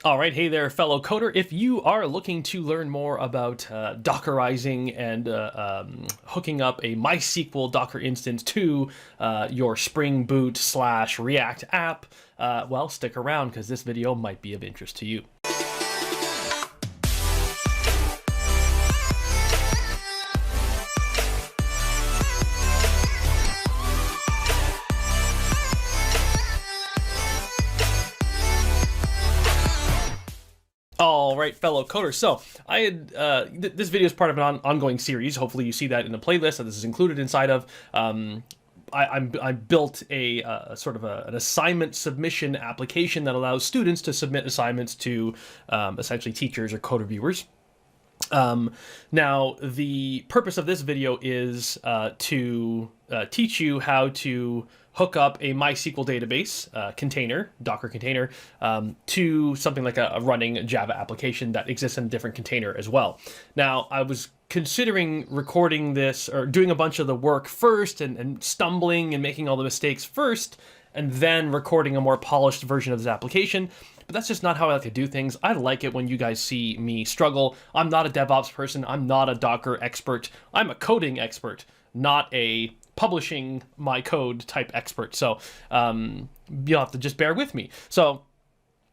All right, hey there, fellow coder. If you are looking to learn more about Dockerizing and hooking up a MySQL Docker instance to your Spring Boot / React app, well, stick around because this video might be of interest to you. All right, fellow coders. So I had this video is part of an ongoing series. Hopefully, you see that in the playlist that this is included inside of. I built a sort of an assignment submission application that allows students to submit assignments to essentially teachers or code reviewers. Now, the purpose of this video is to teach you how to hook up a MySQL database container, Docker container, to something like a running Java application that exists in a different container as well. Now, I was considering recording this or doing a bunch of the work first and stumbling and making all the mistakes first, and then recording a more polished version of this application. But that's just not how I like to do things. I like it when you guys see me struggle. I'm not a DevOps person. I'm not a Docker expert. I'm a coding expert, not a publishing my code type expert. So you'll have to just bear with me. So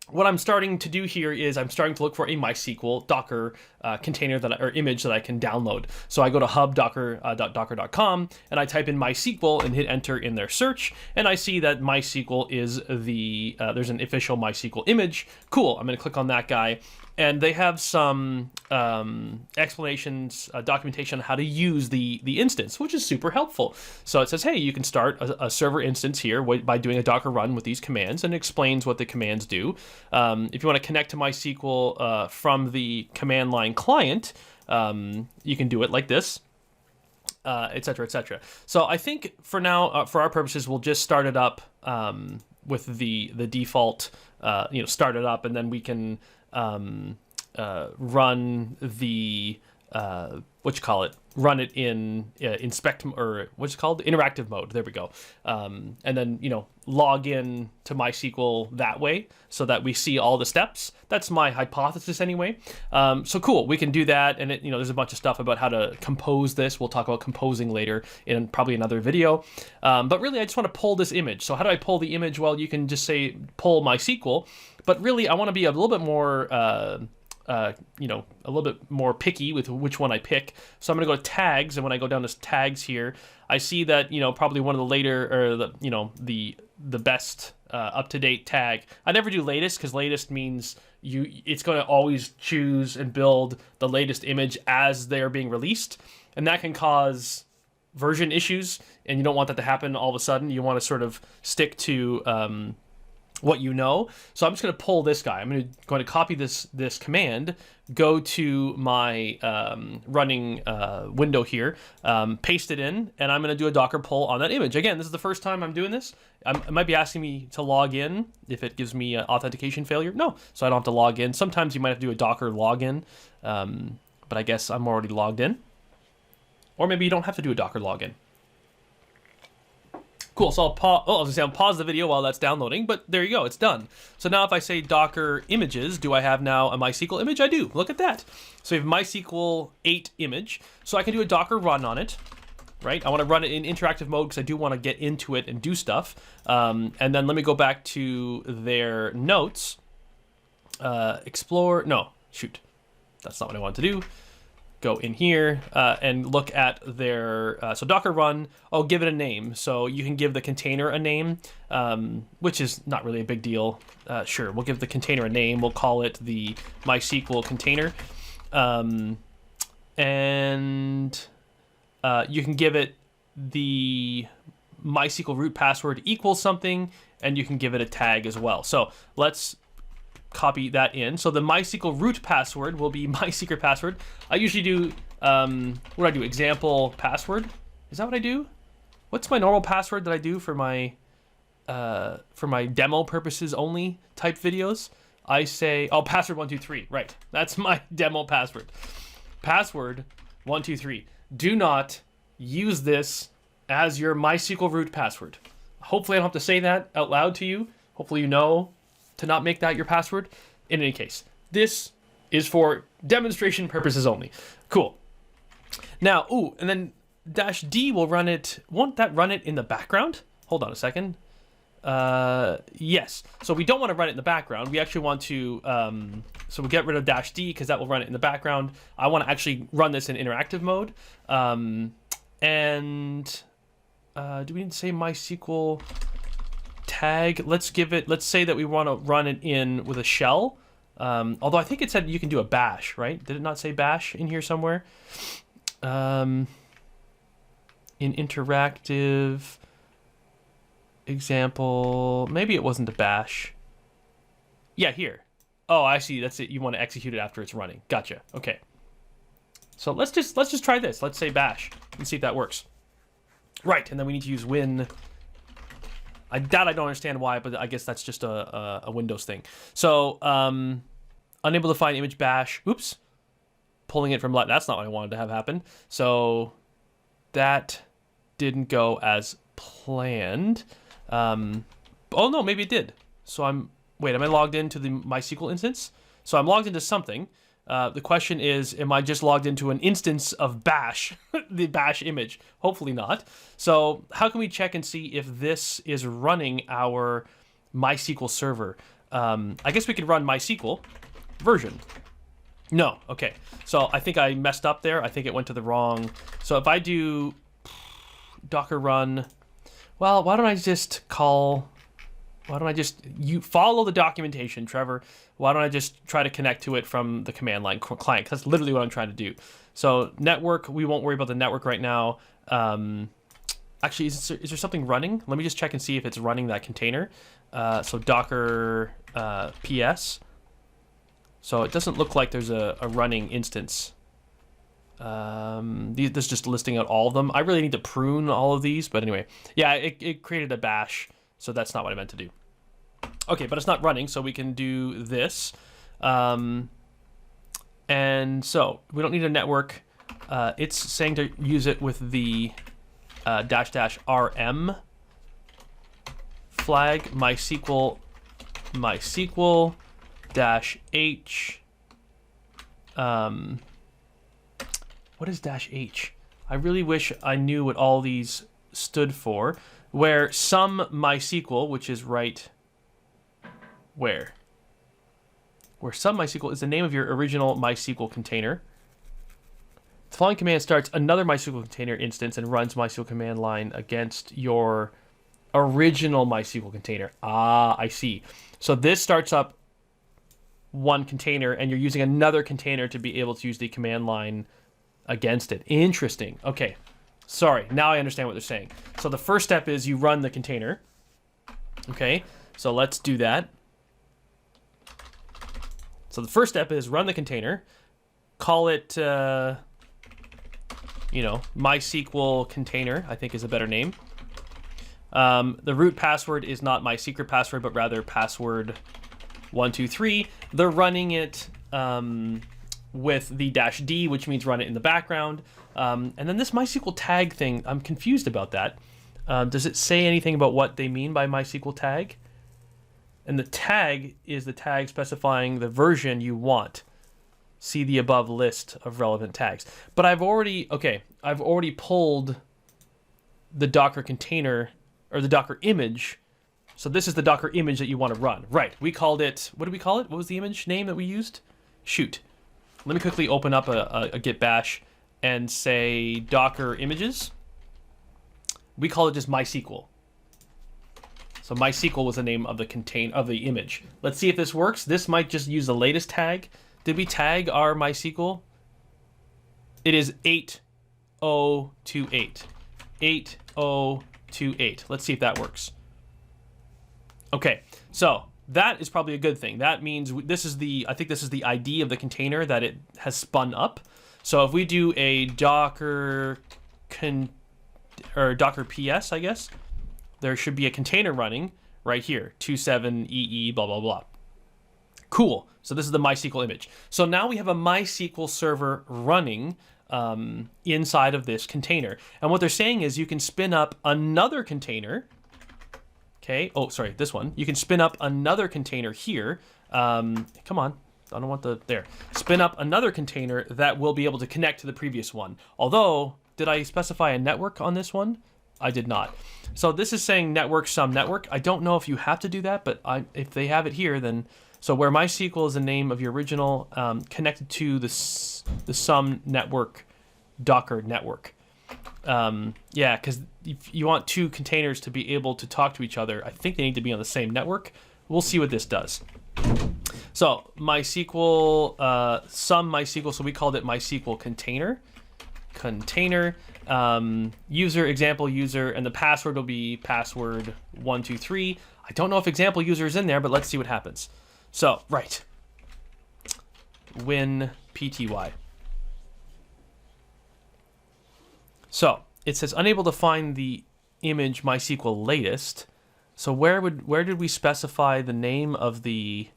what I'm starting to do here is I'm starting to look for a MySQL Docker container or image that I can download. So I go to hub.docker.com and I type in MySQL and hit enter in their search, and I see that MySQL is there's an official MySQL image. Cool. I'm going to click on that guy, and they have some explanations, documentation on how to use the instance, which is super helpful. So it says, hey, you can start a server instance here by doing a Docker run with these commands, and it explains what the commands do. If you want to connect to MySQL from the command line client, you can do it like this, etc., etc. So I think for now, for our purposes, we'll just start it up with the default, start it up, and then we can run the run it in inspect, or what's it called, interactive mode. There we go. And then log in to MySQL that way so that we see all the steps. That's my hypothesis anyway. So cool, we can do that, and there's a bunch of stuff about how to compose this. We'll talk about composing later in probably another video. But really, I just want to pull this image. So how do I pull the image? Well, you can just say pull MySQL, but really I want to be a little bit more a little bit more picky with which one I pick. So I'm going to go to tags, and when I go down to tags here, I see that probably one of the later, or the best up-to-date tag. I never do latest, because latest means it's going to always choose and build the latest image as they're being released, and that can cause version issues, and you don't want that to happen all of a sudden. You want to sort of stick to what you know. So I'm just going to pull this guy. I'm going to copy this command, go to my running window here, paste it in, and I'm going to do a Docker pull on that image. Again, this is the first time I'm doing this. It might be asking me to log in if it gives me authentication failure. No, so I don't have to log in. Sometimes you might have to do a Docker login, but I guess I'm already logged in. Or maybe you don't have to do a Docker login. Cool, so I'll pause the video while that's downloading, but there you go, it's done. So now if I say Docker images, do I have now a MySQL image? I do, look at that. So we have MySQL 8 image, so I can do a Docker run on it, right? I want to run it in interactive mode because I do want to get into it and do stuff. And then let me go back to their notes. That's not what I want to do. Go in here and look at their, so Docker run, I'll give it a name. So you can give the container a name, which is not really a big deal. Sure, we'll give the container a name. We'll call it the MySQL container. And you can give it the MySQL root password equals something, and you can give it a tag as well. So let's copy that in. So the MySQL root password will be my secret password. I usually do, what do I do? Example password? Is that what I do? What's my normal password that I do for my demo purposes only type videos? I say, password 123, right. That's my demo password. Password 123. Do not use this as your MySQL root password. Hopefully I don't have to say that out loud to you. Hopefully you know to not make that your password. in any case, this is for demonstration purposes only. Cool. Now, and then -d will run it. Won't that run it in the background? Hold on a second. Yes. So we don't want to run it in the background. We actually want to, so we'll get rid of -d because that will run it in the background. I want to actually run this in interactive mode. Do we need to say MySQL tag? Let's say that we want to run it in with a shell. Although I think it said you can do a bash, right? Did it not say bash in here somewhere? In interactive example, maybe it wasn't a bash. Yeah, here. Oh, I see. That's it. You want to execute it after it's running. Gotcha. Okay. So let's just try this. Let's say bash and see if that works. Right, and then we need to use win. I don't understand why, but I guess that's just a Windows thing. So unable to find image bash. Oops. Pulling it from that's not what I wanted to have happen. So that didn't go as planned. Oh no, maybe it did. So am I logged into the MySQL instance? So I'm logged into something. The question is, am I just logged into an instance of bash, the bash image? Hopefully not. So how can we check and see if this is running our MySQL server? I guess we could run MySQL version. No, okay. So I think I messed up there. I think it went to the wrong. So if I do docker run, well, why don't I just follow the documentation, Trevor? Why don't I just try to connect to it from the command line client? That's literally what I'm trying to do. So network, we won't worry about the network right now. Actually, is there something running? Let me just check and see if it's running that container. So docker ps. So it doesn't look like there's a running instance. This is just listing out all of them. I really need to prune all of these, but anyway. Yeah, it created a bash, so that's not what I meant to do. Okay, but it's not running, so we can do this. And so we don't need a network. It's saying to use it with the --rm flag, MySQL -h. What is -h? I really wish I knew what all these stood for. Where some MySQL, which is right where some MySQL is the name of your original MySQL container. The following command starts another MySQL container instance and runs MySQL command line against your original MySQL container. Ah, I see. So this starts up one container and you're using another container to be able to use the command line against it. Interesting. Okay. Sorry. Now I understand what they're saying. So the first step is you run the container. Okay. So let's do that. So the first step is run the container. Call it, MySQL container, I think is a better name. The root password is not my secret password, but rather password 123. They're running it with the -d, which means run it in the background. And then this MySQL tag thing, I'm confused about that. Does it say anything about what they mean by MySQL tag? And the tag is the tag specifying the version you want. See the above list of relevant tags. But I've already pulled the Docker container or the Docker image. So this is the Docker image that you want to run. Right, we called it, what did we call it? What was the image name that we used? Shoot. Let me quickly open up a git bash and say Docker images. We call it just MySQL. So MySQL was the name of the image. Let's see if this works. This might just use the latest tag. Did we tag our MySQL? It is 8028. 8028. Let's see if that works. Okay, so that is probably a good thing. That means I think this is the ID of the container that it has spun up. So if we do a Docker PS, I guess, there should be a container running right here, 27EE, blah, blah, blah. Cool. So this is the MySQL image. So now we have a MySQL server running inside of this container. And what they're saying is you can spin up another container. Okay. Oh, sorry, this one. You can spin up another container here. Come on. I don't want the, there. Spin up another container that will be able to connect to the previous one. Although, did I specify a network on this one? I did not. So this is saying network, some network. I don't know if you have to do that, but if they have it here, then, so where MySQL is the name of your original, connected to the some network, Docker network. Yeah, because if you want two containers to be able to talk to each other, I think they need to be on the same network. We'll see what this does. So MySQL, some MySQL, so we called it MySQL container. User, example user, and the password will be password 123. I don't know if example user is in there, but let's see what happens. So, right. Win PTY. So it says unable to find the image MySQL latest. So where did we specify the name of the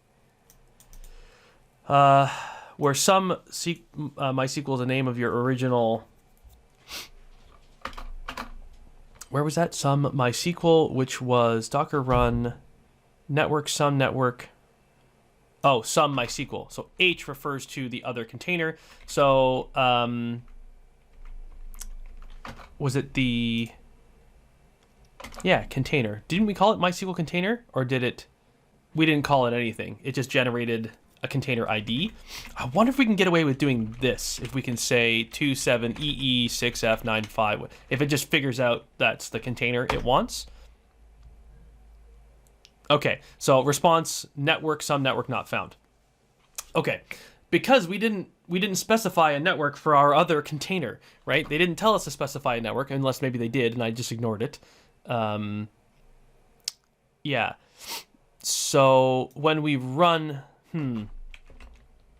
where some MySQL is the name of your original? Where was that? Some MySQL, which was Docker run network, some network. Oh, some MySQL. So H refers to the other container. So was it the, yeah, container. Didn't we call it MySQL container, or did it, we didn't call it anything. It just generated a container ID. I wonder if we can get away with doing this. If we can say 27EE6F95, if it just figures out that's the container it wants. Okay, so response network, some network not found. Okay, because we didn't specify a network for our other container, right? They didn't tell us to specify a network, unless maybe they did and I just ignored it. Yeah. So when we run,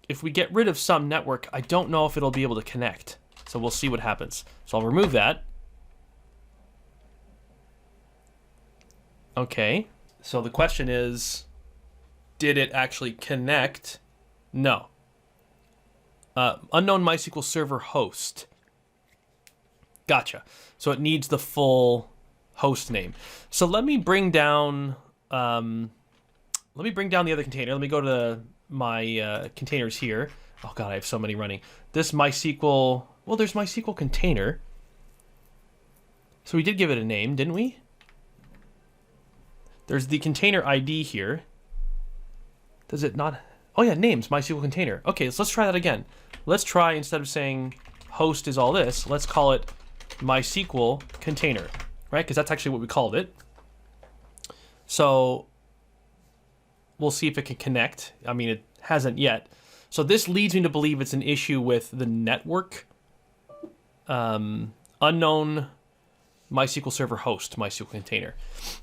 if we get rid of some network, I don't know if it'll be able to connect. So we'll see what happens. So I'll remove that. Okay. So the question is, did it actually connect? No. Unknown MySQL server host. Gotcha. So it needs the full host name. So let me bring down the other container. Let me go to my containers here. Oh god, I have so many running. This MySQL, well, there's MySQL container. So we did give it a name, didn't we? There's the container ID here. Does it not? Oh yeah, names, MySQL container. Okay, so let's try that again. Let's try, instead of saying host is all this, let's call it MySQL container, right? Because that's actually what we called it. So we'll see if it can connect. I mean, it hasn't yet. So this leads me to believe it's an issue with the network. Unknown MySQL server host, MySQL container.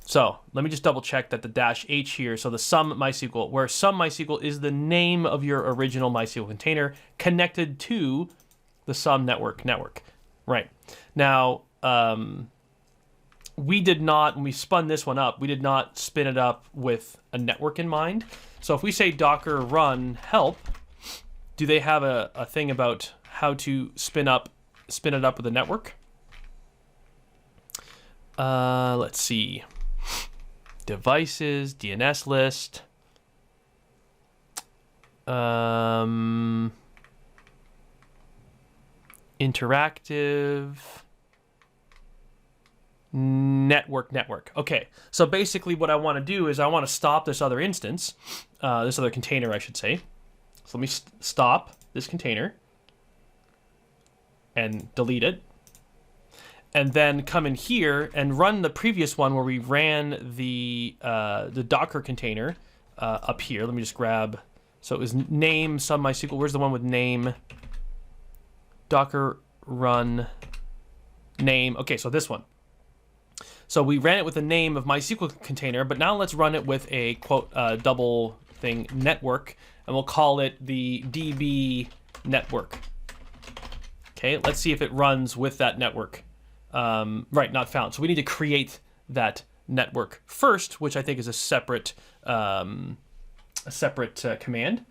So let me just double check that the -H here, so the some MySQL, where some MySQL is the name of your original MySQL container connected to the some network. Right. Now, we did not, when we spun this one up, we did not spin it up with a network in mind. So if we say Docker run help, do they have a thing about how to spin it up with a network? Let's see. Devices, DNS list. Interactive. Network. Okay, so basically what I want to do is I want to stop this other instance, this other container, I should say. So let me stop this container and delete it. And then come in here and run the previous one where we ran the Docker container up here. Let me just grab, so it was name some MySQL. Where's the one with name? Docker run name. Okay, so this one. So we ran it with the name of MySQL container, but now let's run it with a quote double thing network, and we'll call it the DB network. Okay, let's see if it runs with that network. Right, not found. So we need to create that network first, which I think is a separate command.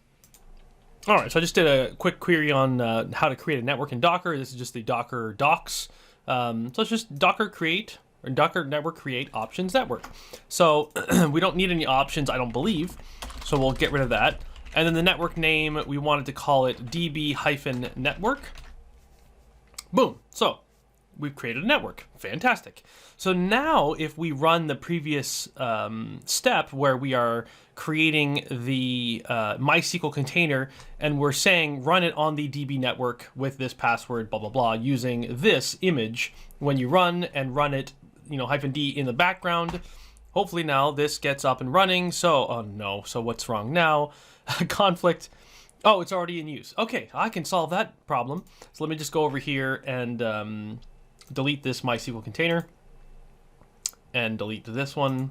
All right, so I just did a quick query on how to create a network in Docker. This is just the Docker docs. So it's just Docker create or Docker network create options network. So we don't need any options, I don't believe. So we'll get rid of that. And then the network name, we wanted to call it db-network. Boom. So we've created a network. Fantastic. So now if we run the previous step where we are creating the MySQL container and we're saying run it on the DB network with this password, blah, blah, blah, using this image, when you run and run it, -d in the background, hopefully now this gets up and running. So, oh no, so what's wrong now? Conflict. Oh, it's already in use. Okay, I can solve that problem. So let me just go over here and delete this MySQL container and delete this one.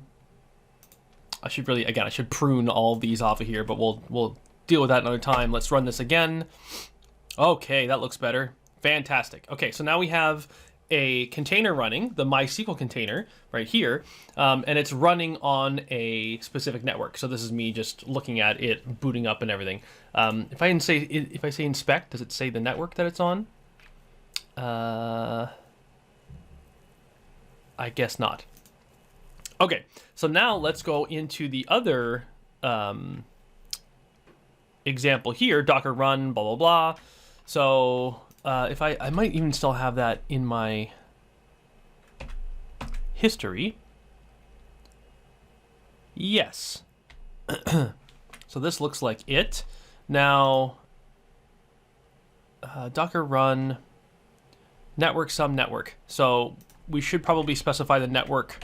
I should prune all these off of here, but we'll deal with that another time. Let's run this again. Okay, that looks better. Fantastic. Okay, so now we have a container running, the MySQL container right here, and it's running on a specific network. So this is me just looking at it booting up and everything. If I say inspect, does it say the network that it's on? I guess not. Okay, so now let's go into the other example here, Docker run, blah, blah, blah. So if I might even still have that in my history. Yes. So this looks like it. Now, Docker run, network some network. So we should probably specify the network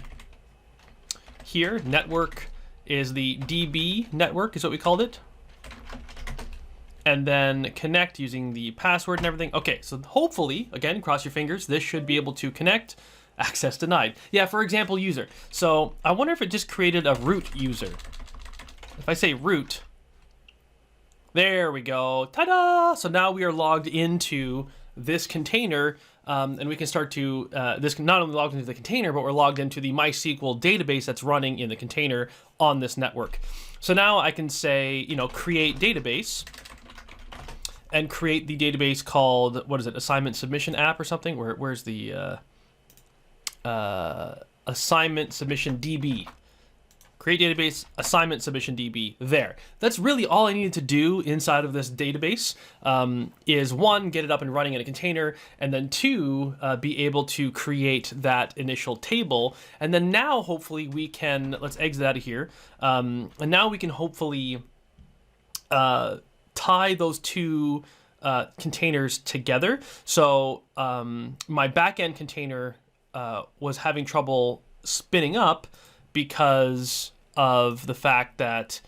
here. Network is the DB network, is what we called it. And then connect using the password and everything. Okay, so hopefully, again, cross your fingers, this should be able to connect. Access denied. Yeah, for example, user. So I wonder if it just created a root user. If I say root, there we go. Ta-da! So now we are logged into this container, and we can start to, this not only logged into the container, but we're logged into the MySQL database that's running in the container on this network. So now I can say, create database, and create the database called, what is it, assignment submission app or something? Where's the assignment submission DB? Create database, assignment submission DB, there. That's really all I needed to do inside of this database, is one, get it up and running in a container, and then two, be able to create that initial table. And then now hopefully we can, let's exit out of here, and now we can hopefully tie those two containers together. So my backend container was having trouble spinning up because of the fact that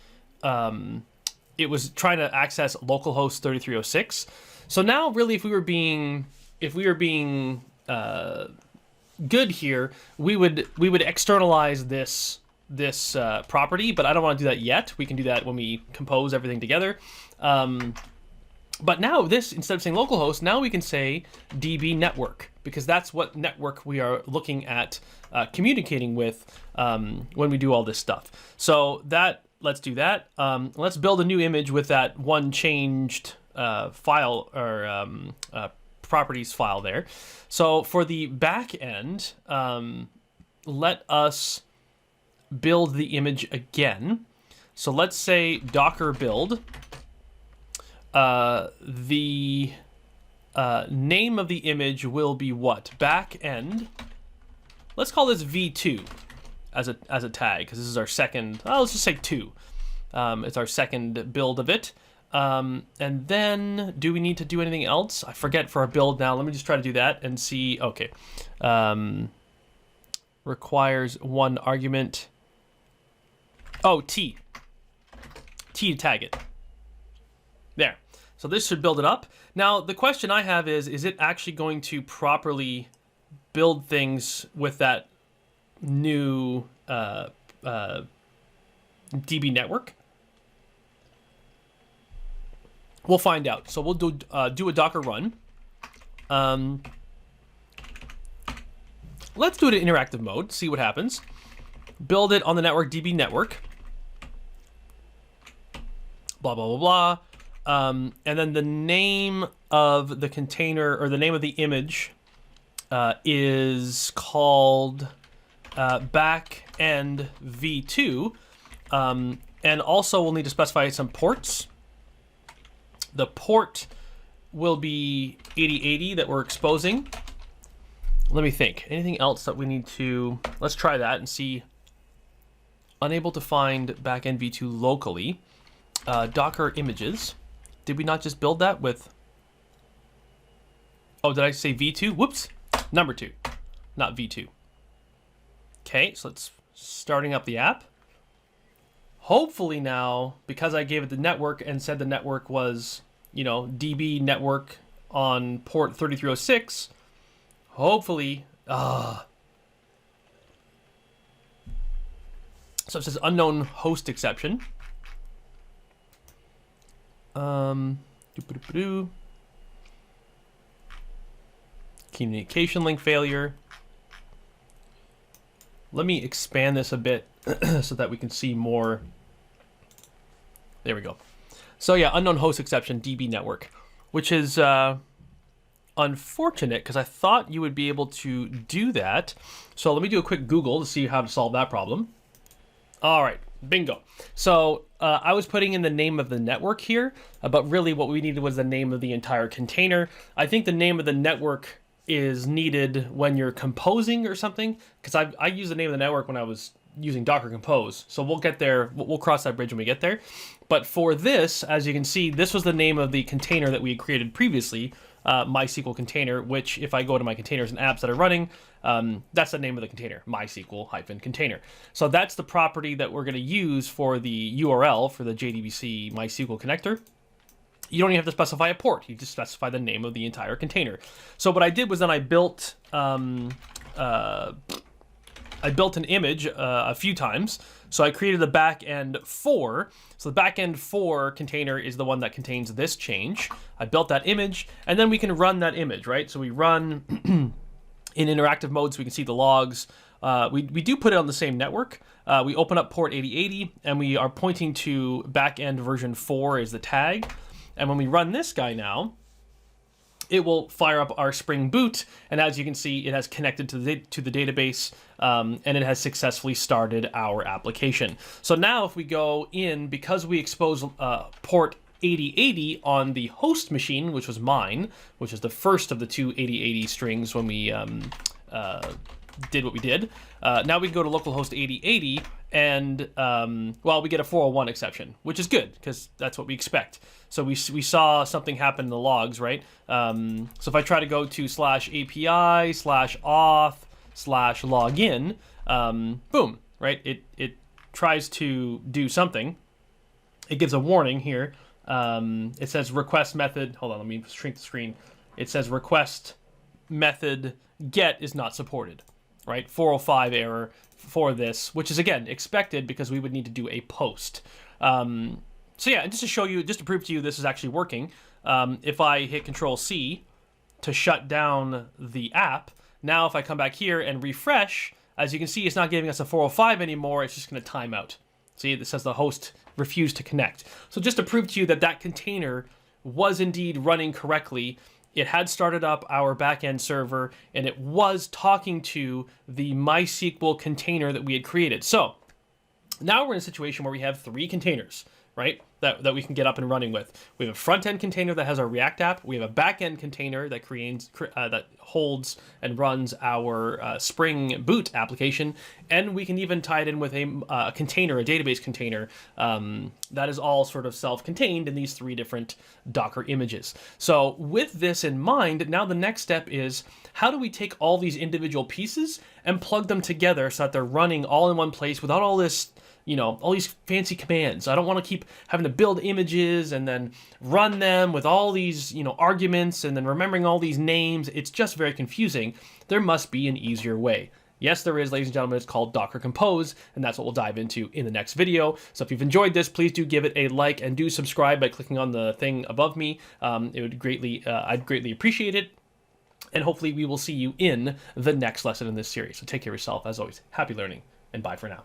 it was trying to access localhost 3306. So now, really, if we were being good here, we would externalize this property, but I don't want to do that yet. We can do that when we compose everything together. But now this, instead of saying localhost, now we can say DB network, because that's what network we are looking at communicating with when we do all this stuff. So let's do that. Let's build a new image with that one changed file or properties file there. So for the back end, let us build the image again. So let's say Docker build. The name of the image will be what? Back end. Let's call this v2 as a tag, because this is our second. Let's just say 2. It's our second build of it. And then, do we need to do anything else? I forget for our build now. Let me just try to do that and see. Okay. Requires one argument. Oh, T to tag it. There. So this should build it up. Now, the question I have is it actually going to properly build things with that new DB network? We'll find out. So we'll do a Docker run. Let's do it in interactive mode, see what happens. Build it on the network DB network. Blah, blah, blah, blah. And then the name of the container, or the name of the image, is called backend v2. And also we'll need to specify some ports. The port will be 8080 that we're exposing. Let me think. Anything else that we need to... Let's try that and see. Unable to find backend v2 locally. Docker images. Did we not just build that with... Oh, did I say v2? Whoops. Number 2, not v2. Okay, so let's... Starting up the app. Hopefully now, because I gave it the network and said the network was, you know, DB network on port 3306, hopefully, so it says unknown host exception. Communication link failure. Let me expand this a bit so that we can see more. There we go. So yeah, unknown host exception, DB network, which is unfortunate because I thought you would be able to do that. So let me do a quick Google to see how to solve that problem. All right, bingo. So I was putting in the name of the network here, but really what we needed was the name of the entire container. I think the name of the network is needed when you're composing or something, because I used the name of the network when I was using Docker Compose. So we'll get there, we'll cross that bridge when we get there. But for this, as you can see, this was the name of the container that we had created previously, MySQL container, which if I go to my containers and apps that are running, that's the name of the container, MySQL-container. So that's the property that we're gonna use for the URL for the JDBC MySQL connector. You don't even have to specify a port. You just specify the name of the entire container. So what I did was then I built an image a few times. So I created the backend 4. So the backend 4 container is the one that contains this change. I built that image, and then we can run that image, right? So we run in interactive mode so we can see the logs. We do put it on the same network. We open up port 8080, and we are pointing to backend version 4 is the tag. And when we run this guy now, it will fire up our Spring Boot, and as you can see, it has connected to the database, and it has successfully started our application. So now if we go in, because we expose port 8080 on the host machine, which was mine, which is the first of the two 8080 strings when we did what we did, now we can go to localhost 8080, and well, we get a 401 exception, which is good because that's what we expect. So we saw something happen in the logs, right? So if I try to go to /API/auth/login, boom, right? It tries to do something. It gives a warning here. It says request method. Hold on, let me shrink the screen. It says request method get is not supported, right? 405 error for this, which is again expected because we would need to do a post. So yeah, just to show you, just to prove to you this is actually working, if I hit Control-C to shut down the app, now if I come back here and refresh, as you can see, it's not giving us a 405 anymore, it's just gonna time out. See, it says the host refused to connect. So just to prove to you that that container was indeed running correctly, it had started up our backend server, and it was talking to the MySQL container that we had created. So now we're in a situation where we have 3 containers, right, that we can get up and running with. We have a front-end container that has our React app. We have a back-end container that that holds and runs our Spring Boot application, and we can even tie it in with a container, a database container, that is all sort of self-contained in these 3 different Docker images. So with this in mind, now the next step is, how do we take all these individual pieces and plug them together so that they're running all in one place without all this, you know, all these fancy commands? I don't want to keep having to build images and then run them with all these, you know, arguments and then remembering all these names. It's just very confusing. There must be an easier way. Yes, there is, ladies and gentlemen. It's called Docker Compose, and that's what we'll dive into in the next video. So if you've enjoyed this, please do give it a like and do subscribe by clicking on the thing above me. It would greatly, I'd greatly appreciate it. And hopefully we will see you in the next lesson in this series. So take care of yourself. As always, happy learning, and bye for now.